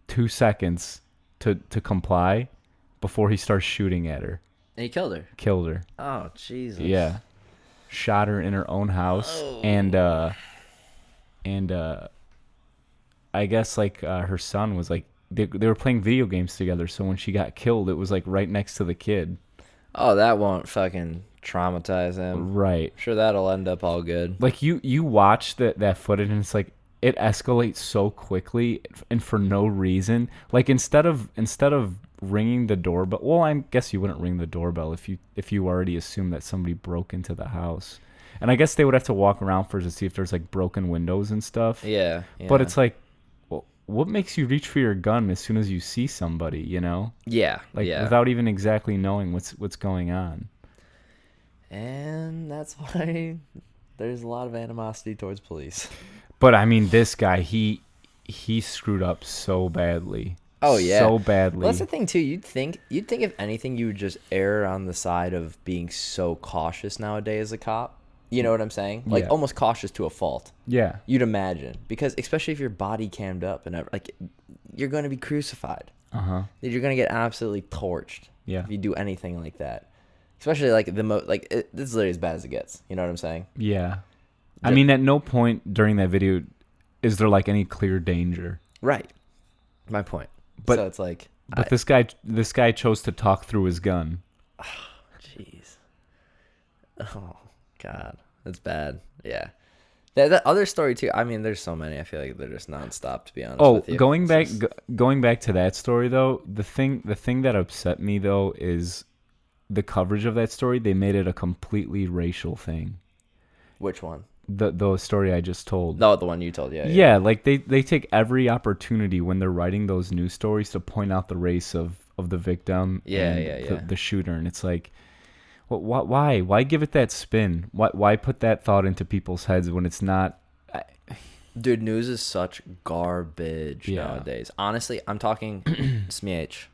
2 seconds to comply before he starts shooting at her. And he killed her? Killed her. Oh, Jesus. Yeah. Shot her in her own house. Oh. And I guess like her son was like, they were playing video games together, so when she got killed, it was like right next to the kid. Oh, that won't fucking traumatize him. Right. Sure, that'll end up all good. Like you watch that footage, and it's like it escalates so quickly and for no reason. Like instead of ringing the doorbell, well, I guess you wouldn't ring the doorbell if you already assume that somebody broke into the house. And I guess they would have to walk around first to see if there's like broken windows and stuff. Yeah. But it's like, well, what makes you reach for your gun as soon as you see somebody, Yeah. Like yeah. without even exactly knowing what's going on. And that's why there's a lot of animosity towards police. But I mean, this guy, he screwed up so badly. Oh yeah, so badly. Well, that's the thing too. You'd think if anything, you would just err on the side of being so cautious nowadays as a cop. You know what I'm saying? Like Yeah. almost cautious to a fault. Yeah. You'd imagine, because especially if your body cammed up and like you're going to be crucified. You're going to get absolutely torched. Yeah. If you do anything like that. Especially like this is literally as bad as it gets. You know what I'm saying? Yeah. I mean, at no point during that video is there like any clear danger. Right. My point. But so it's like. But this guy chose to talk through his gun. Jeez. Oh God, that's bad. Yeah. That other story too. I mean, there's so many. I feel like they're just nonstop. To be honest. Oh, with you. going back to that story though, the thing that upset me though is the coverage of that story. They made it a completely racial thing. Which one? The story I just told. No, the one you told. Yeah. Yeah, like they take every opportunity when they're writing those news stories to point out the race of the victim. Yeah. The shooter, and it's like, Why? Why give it that spin? Why put that thought into people's heads when it's not? Dude, news is such garbage Yeah. nowadays. Honestly, I'm talking SMH.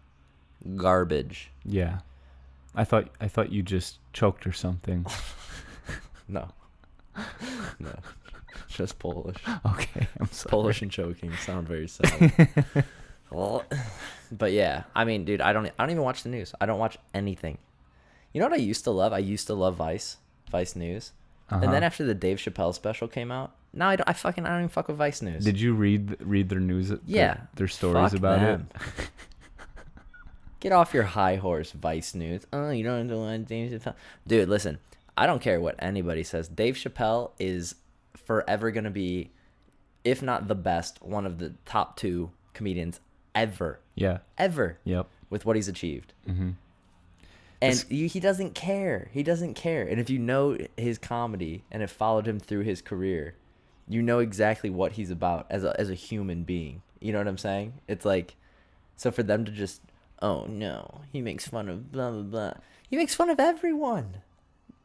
Garbage. Yeah. I thought you just choked or something. No. No. Just Polish. Okay, I'm sorry. Polish and choking sound very sad. Well, but yeah, I mean, dude, I don't even watch the news. I don't watch anything. You know what I used to love? I used to love Vice News. And then after the Dave Chappelle special came out, now I don't even fuck with Vice News. Did you read their news? Yeah. Their stories Fuck about them. it? Get off your high horse, Vice News. Oh, you don't want Dave Chappelle. Dude, listen, I don't care what anybody says. Dave Chappelle is forever going to be, if not the best, one of the top 2 comedians ever. Yeah. Ever. Yep. With what he's achieved. Mm-hmm. And he doesn't care. He doesn't care. And if you know his comedy and have followed him through his career, you know exactly what he's about as a human being. You know what I'm saying? It's like, so for them to just, oh no, he makes fun of blah, blah, blah. He makes fun of everyone.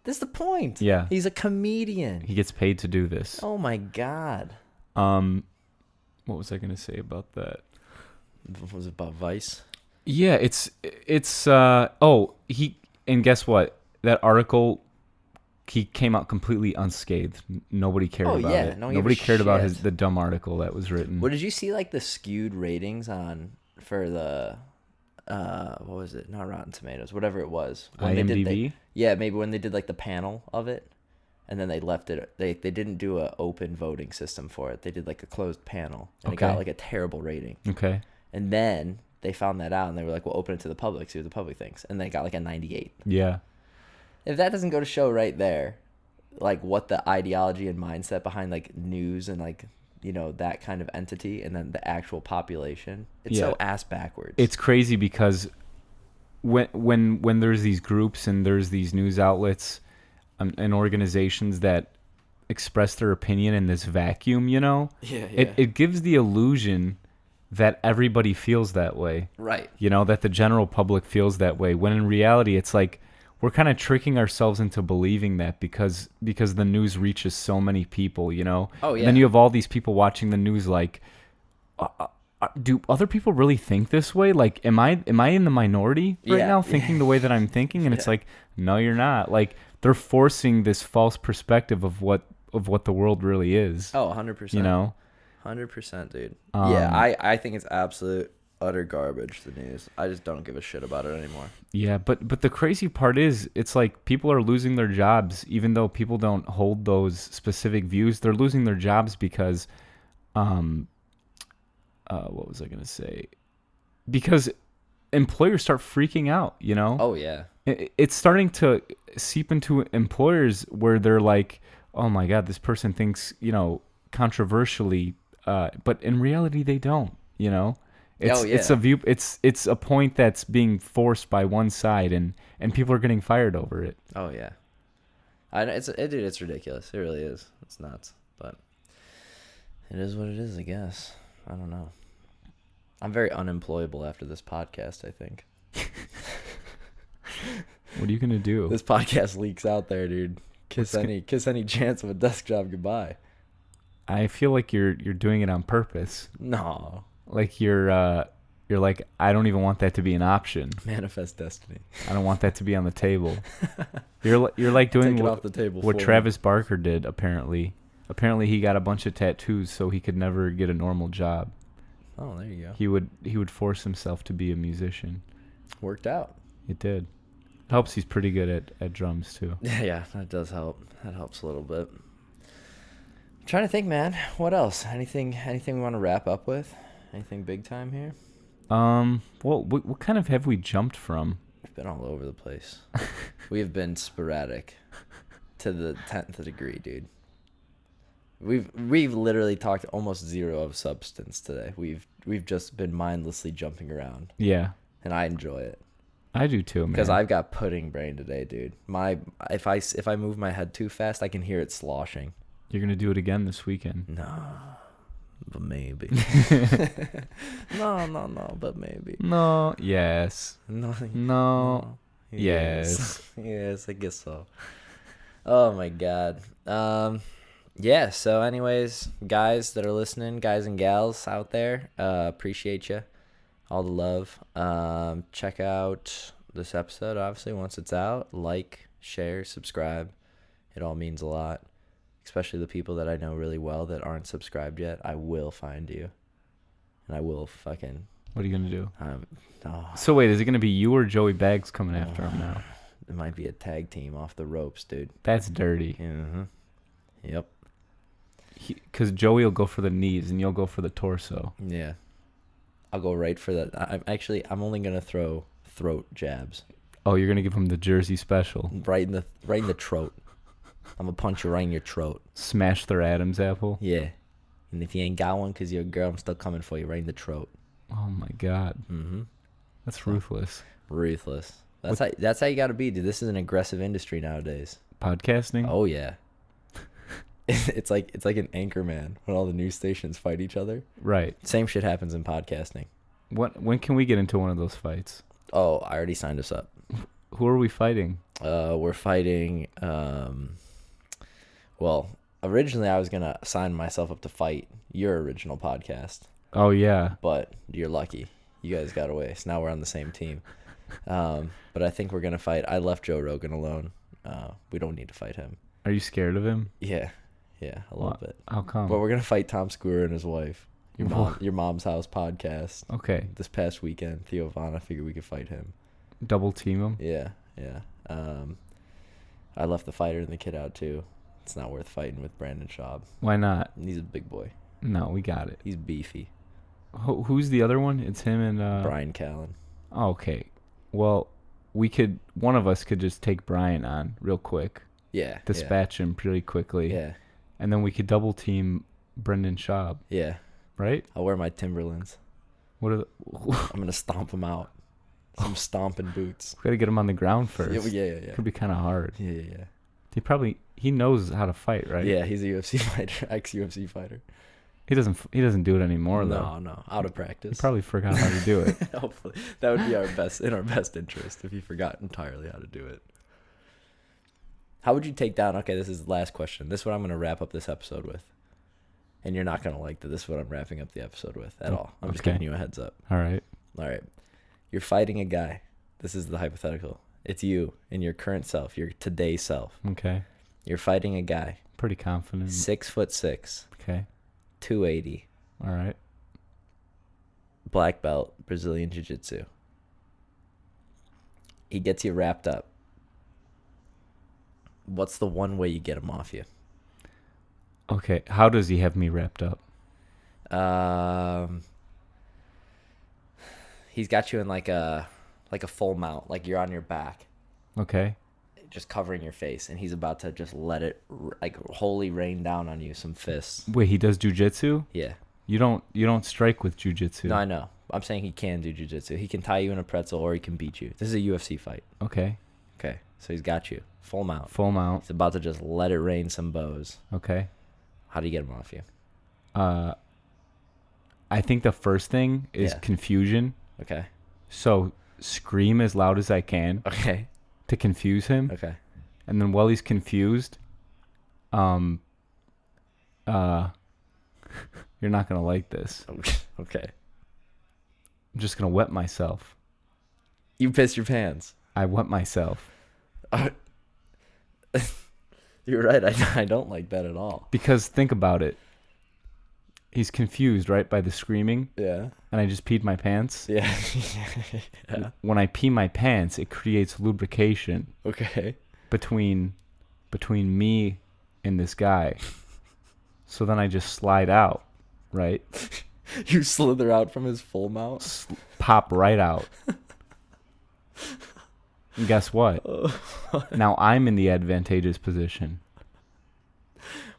That's the point. Yeah. He's a comedian. He gets paid to do this. Oh my God. What was I going to say about that? Was it about Vice? Yeah, and guess what? That article, he came out completely unscathed. Nobody cared about it. Nobody cared about the dumb article that was written. What did you see, like, the skewed ratings for the what was it? Not Rotten Tomatoes, whatever it was. When IMDb? Maybe when they did like the panel of it, and then they left it. They didn't do an open voting system for it. They did like a closed panel, and it got like a terrible rating. Okay. And then they found that out, and they were like, "We'll open it to the public, see what the public thinks." And they got like a 98. Yeah. If that doesn't go to show right there, like what the ideology and mindset behind like news and like, you know, that kind of entity, and then the actual population, it's so ass backwards. It's crazy because when there's these groups and there's these news outlets and organizations that express their opinion in this vacuum, you know, it gives the illusion that everybody feels that way. Right. You know, that the general public feels that way, when in reality it's like we're kind of tricking ourselves into believing that because the news reaches so many people, you know? Oh, yeah. And then you have all these people watching the news like, do other people really think this way? Like, am I in the minority right now thinking the way that I'm thinking? And it's like, no, you're not. Like, they're forcing this false perspective of what the world really is. Oh, 100%. You know? 100%, dude. I think it's absolute utter garbage, the news. I just don't give a shit about it anymore. Yeah, but the crazy part is, it's like people are losing their jobs, even though people don't hold those specific views. They're losing their jobs because, what was I gonna say? Because employers start freaking out, you know? Oh yeah. It's starting to seep into employers where they're like, oh my God, this person thinks, you know, controversially, but in reality they don't, you know? It's a point that's being forced by one side, and people are getting fired over it. Oh yeah, it's ridiculous. It really is. It's nuts, but it is what it is, I guess. I don't know. I'm very unemployable after this podcast, I think. What are you gonna do? This podcast leaks out there, dude. Kiss any chance of a desk job goodbye. I feel like you're doing it on purpose. No. Like you're like, I don't even want that to be an option. Manifest destiny. I don't want that to be on the table. You're like doing what Travis Barker did, apparently. Apparently he got a bunch of tattoos so he could never get a normal job. Oh, there you go. He would force himself to be a musician. Worked out. It did. It helps he's pretty good at drums too. Yeah, that does help. That helps a little bit. I'm trying to think, man. What else? Anything we want to wrap up with? Anything big time here? Well, what kind of have we jumped from? We've been all over the place. We have been sporadic to the 10th degree, dude. We've literally talked almost zero of substance today. We've just been mindlessly jumping around. Yeah. And I enjoy it. I do too, man. Because I've got pudding brain today, dude. If I move my head too fast, I can hear it sloshing. You're gonna do it again this weekend. No, but maybe. No, but maybe. No. Yes. No. No. Yes. Yes, I guess so. Oh my God. Yeah. So, anyways, guys that are listening, guys and gals out there, appreciate you, all the love. Check out this episode. Obviously, once it's out, like, share, subscribe. It all means a lot. Especially the people that I know really well that aren't subscribed yet. I will find you, and I will fucking. What are you gonna do? Oh, So wait, is it gonna be you or Joey Baggs coming after him now? it might be a tag team off the ropes, dude. That's dirty. Mm-hmm. Yep. Because Joey will go for the knees and you'll go for the torso. Yeah. I'll go right for that. I'm only gonna throw throat jabs. Oh, you're gonna give him the Jersey special. Right in the throat. I'm gonna punch you right in your throat. Smash their Adam's apple. Yeah. And if you ain't got one because you're a girl, I'm still coming for you right in the throat. Oh my God. Mm-hmm. That's ruthless. Ruthless. That's how you gotta be, dude. This is an aggressive industry nowadays. Podcasting? Oh yeah. It's like an anchor man when all the news stations fight each other. Right. Same shit happens in podcasting. When can we get into one of those fights? Oh, I already signed us up. Who are we fighting? We're fighting. Well, originally I was gonna sign myself up to fight your original podcast, Oh yeah. but you're lucky. You guys got away, so now we're on the same team. But I think we're gonna fight. I left Joe Rogan alone. We don't need to fight him. Are you scared of him? Yeah, a little bit. How come? But we're gonna fight Tom Segura and his wife. Your mom's house podcast. Okay. This past weekend, Theo Von. I figured we could fight him. Double team him? Yeah. I left the fighter and the kid out too. It's not worth fighting with Brandon Schaub. Why not? He's a big boy. No, we got it. He's beefy. Who's the other one? It's him and Brian Callen. Oh, okay. Well, one of us could just take Brian on real quick. Yeah. Dispatch him pretty quickly. Yeah. And then we could double team Brendan Schaub, Yeah. right? I'll wear my Timberlands. What are I'm gonna stomp him out. Some stomping boots. we got to get him on the ground first. Yeah. Could be kind of hard. Yeah. He knows how to fight, right? Yeah, he's a UFC fighter, ex-UFC fighter. He doesn't do it anymore though. No, out of practice. He probably forgot how to do it. Hopefully, that would be in our best interest if he forgot entirely how to do it. How would you take down? Okay, this is the last question. This is what I'm going to wrap up this episode with, and you're not going to like that. This is what I'm wrapping up the episode with at all. I'm just Okay. giving you a heads up. All right. You're fighting a guy. This is the hypothetical. It's you in your current self, your today self. Okay. You're fighting a guy, Pretty confident. 6'6", Okay. 280, All right. black belt, Brazilian Jiu-Jitsu. He gets you wrapped up. What's the one way you get him off you? Okay. How does he have me wrapped up? He's got you in like a full mount, like you're on your back, Okay. just covering your face, and he's about to just let it like wholly rain down on you, some fists. Wait, he does jujitsu? Yeah. You don't strike with jujitsu. No, I know. I'm saying he can do jiu-jitsu. He can tie you in a pretzel or he can beat you. This is a UFC fight. Okay. Okay. So he's got you. Full mount. Full mount. He's about to just let it rain some bows. Okay. How do you get him off you? I think the first thing is Yeah. confusion. Okay. So scream as loud as I can Okay. to confuse him. Okay. And then while he's confused, you're not gonna like this. Okay. I'm just gonna wet myself. You pissed your pants. I wet myself You're right. I don't like that at all. because think about it. He's confused, right, by the screaming, Yeah. and I just peed my pants. Yeah. Yeah. When I pee my pants, it creates lubrication Okay. between me and this guy. So then I just slide out, right? You slither out from his full mount. Pop right out. And guess what? Now I'm in the advantageous position.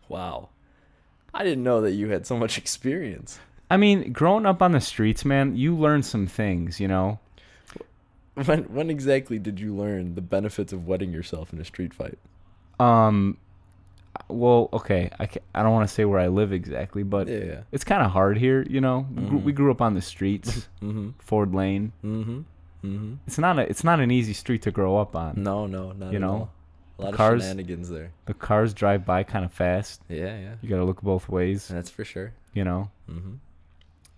Wow. I didn't know that you had so much experience. I mean, growing up on the streets, man, you learn some things, you know? When exactly did you learn the benefits of wetting yourself in a street fight? Well, okay, I don't want to say where I live exactly, but Yeah. it's kind of hard here, you know? Mm-hmm. We grew up on the streets, Mm-hmm. Ford Lane. Mm-hmm. Mm-hmm. It's not an easy street to grow up on. No, not You at know, all. A lot cars- of shenanigans there. The cars drive by kind of fast. Yeah. You gotta look both ways. That's for sure. You know. Mm-hmm.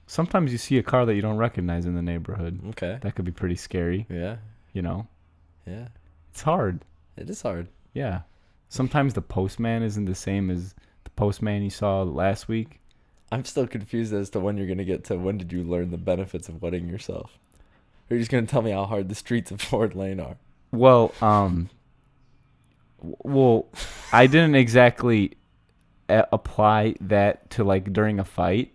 Sometimes you see a car that you don't recognize in the neighborhood. Okay. That could be pretty scary. Yeah. You know. Yeah. It's hard. It is hard. Yeah. Sometimes the postman isn't the same as the postman you saw last week. I'm still confused as to when you're going to get to when did you learn the benefits of wetting yourself? Or you're just going to tell me how hard the streets of Ford Lane are? Well, I didn't exactly apply that to like during a fight.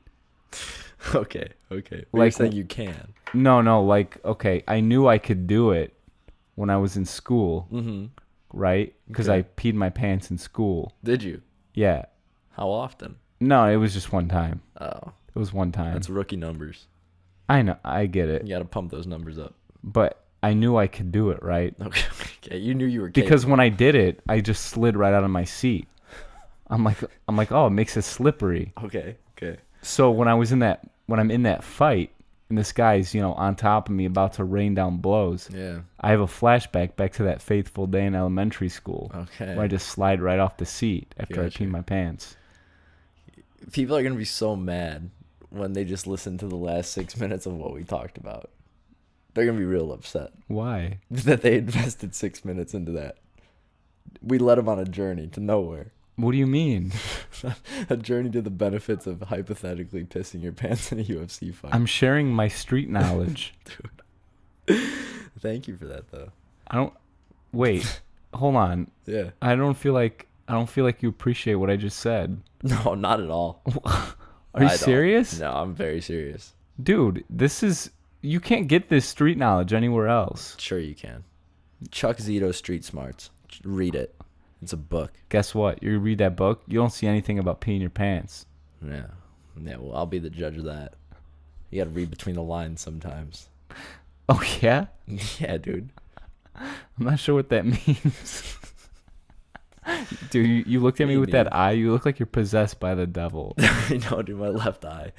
Okay. But you're Like, saying you can. No, like, okay, I knew I could do it when I was in school, Mm-hmm. right? Because Okay. I peed my pants in school. Did you? Yeah. How often? No, it was just one time. Oh, It was one time. that's rookie numbers. I know, I get it. You got to pump those numbers up. But I knew I could do it, right? Okay. You knew you were Because when I did it, I just slid right out of my seat. I'm like, oh, it makes it slippery. Okay. So when I'm in that fight, and this guy's, on top of me about to rain down blows, Yeah. I have a flashback back to that fateful day in elementary school Okay. where I just slide right off the seat after I Gotcha. pee my pants. People are going to be so mad when they just listen to the last 6 minutes of what we talked about. They're going to be real upset Why? that they invested 6 minutes into that. We led them on a journey to nowhere. What do you mean? A journey to the benefits of hypothetically pissing your pants in a UFC fight. I'm sharing my street knowledge. Thank you for that, though. I don't. Wait. Hold on. Yeah. I don't feel like you appreciate what I just said. No, not at all. Are you I don't. serious? No, I'm very serious. Dude, you can't get this street knowledge anywhere else. Sure you can. Chuck Zito's Street Smarts. Read it. It's a book. Guess what? You read that book, you don't see anything about peeing your pants. Yeah. Well, I'll be the judge of that. You gotta read between the lines sometimes. Oh, yeah? Yeah, dude. I'm not sure what that means. Dude, you looked at me with that eye. You look like you're possessed by the devil. I know, dude. My left eye.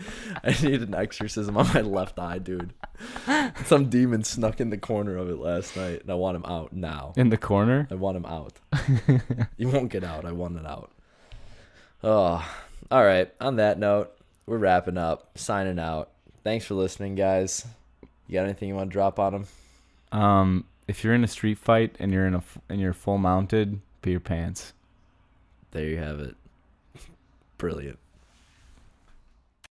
I need an exorcism on my left eye, dude. Some demon snuck in the corner of it last night, and I want him out now. In the corner? I want him out. He won't get out. I want it out. Oh, all right. On that note, we're wrapping up, signing out. Thanks for listening, guys. You got anything you want to drop on them? If you're in a street fight and you're full mounted, pee your pants. There you have it. Brilliant.